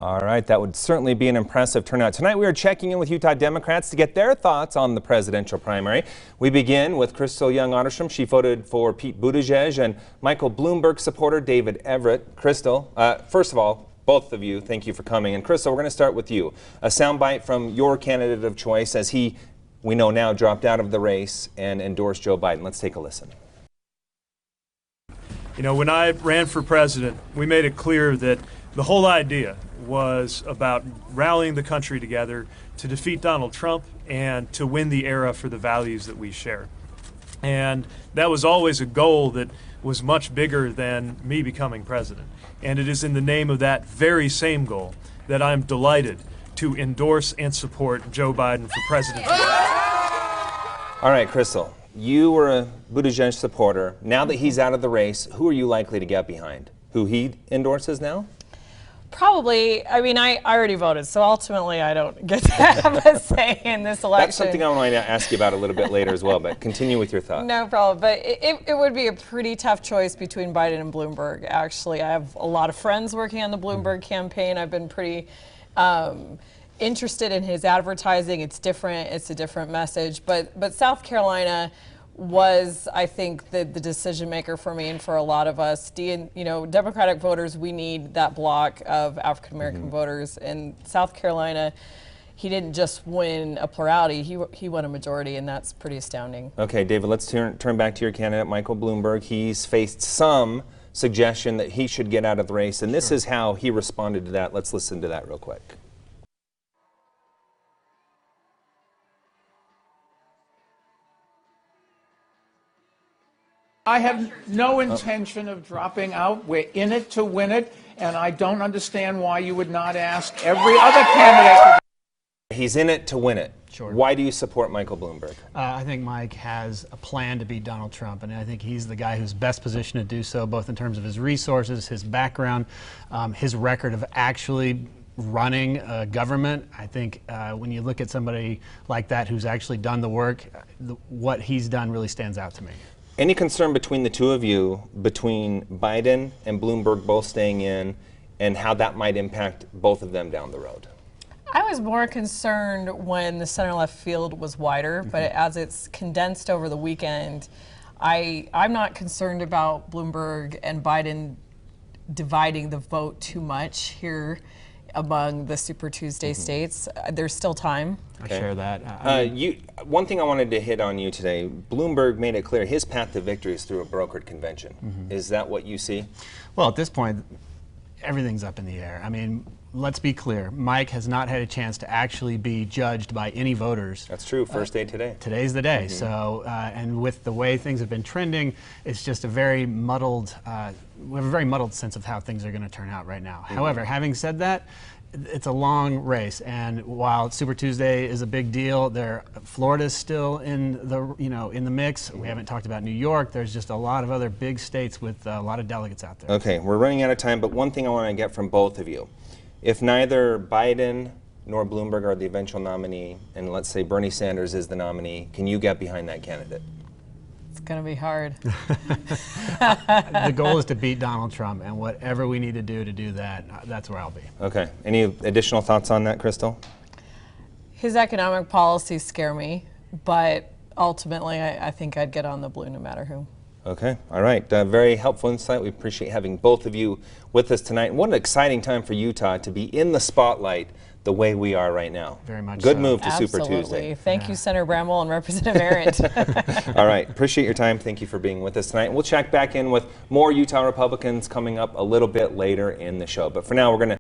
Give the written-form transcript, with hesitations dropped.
All right, that would certainly be an impressive turnout. Tonight we are checking in with Utah Democrats to get their thoughts on the presidential primary. We begin with Crystal Young-Otterstrom. She voted for Pete Buttigieg and Michael Bloomberg supporter David Everett. Crystal, first of all, both of you, thank you for coming. And Crystal, we're going to start with you. A soundbite from your candidate of choice as he, we know now, dropped out of the race and endorsed Joe Biden. Let's take a listen. You know, when I ran for president, we made it clear that the whole idea was about rallying the country together to defeat Donald Trump and to win the era for the values that we share. And that was always a goal that was much bigger than me becoming president. And it is in the name of that very same goal that I'm delighted to endorse and support Joe Biden for president. All right, Crystal, you were a Buttigieg supporter. Now that he's out of the race, who are you likely to get behind? Who he endorses now? Probably. I mean, I already voted, so ultimately I don't get to have a say in this election. That's something I want to ask you about a little bit later as well, but continue with your thought. No problem. But it would be a pretty tough choice between Biden and Bloomberg, actually. I have a lot of friends working on the Bloomberg campaign. I've been pretty interested in his advertising. It's different. It's a different message. But South Carolina was, I think, the decision maker for me and for a lot of us. Democratic voters, we need that block of African American voters. In South Carolina, he didn't just win a plurality, he won a majority, and that's pretty astounding. Okay, David, let's turn back to your candidate, Michael Bloomberg. He's faced some suggestion that he should get out of the race, and this is how he responded to that. Let's listen to that real quick. I have no intention of dropping out. We're in it to win it, and I don't understand why you would not ask every other candidate. He's in it to win it. Sure. Why do you support Michael Bloomberg? I think Mike has a plan to beat Donald Trump, and I think he's the guy who's best positioned to do so, both in terms of his resources, his background, his record of actually running government. I think when you look at somebody like that who's actually done the work, what he's done really stands out to me. Any concern between the two of you, between Biden and Bloomberg both staying in, and how that might impact both of them down the road? I was more concerned when the center-left field was wider, but as it's condensed over the weekend, I'm not concerned about Bloomberg and Biden dividing the vote too much here among the Super Tuesday states. There's still time. I share that. One thing I wanted to hit on you today, Bloomberg made it clear his path to victory is through a brokered convention. Is that what you see? Well, at this point, everything's up in the air. I mean, let's be clear. Mike has not had a chance to actually be judged by any voters. That's true. First day today. Today's the day. So, and with the way things have been trending, it's just a very muddled, we have a very muddled sense of how things are going to turn out right now. However, having said that, it's a long race, and while Super Tuesday is a big deal, Florida's still in the mix. We haven't talked about New York. There's just a lot of other big states with a lot of delegates out there. Okay, we're running out of time, but one thing I want to get from both of you. If neither Biden nor Bloomberg are the eventual nominee, and let's say Bernie Sanders is the nominee, can you get behind that candidate? It's going to be hard. The goal is to beat Donald Trump, and whatever we need to do that, that's where I'll be. Okay. Any additional thoughts on that, Crystal? His economic policies scare me, but ultimately I think I'd get on the blue no matter who. Okay. All right. Very helpful insight. We appreciate having both of you with us tonight. And what an exciting time for Utah to be in the spotlight the way we are right now. Very much Good so. move to Absolutely. Super Tuesday. Thank you, Senator Bramwell and Representative Arendt. All right. Appreciate your time. Thank you for being with us tonight. We'll check back in with more Utah Republicans coming up a little bit later in the show. But for now, we're going to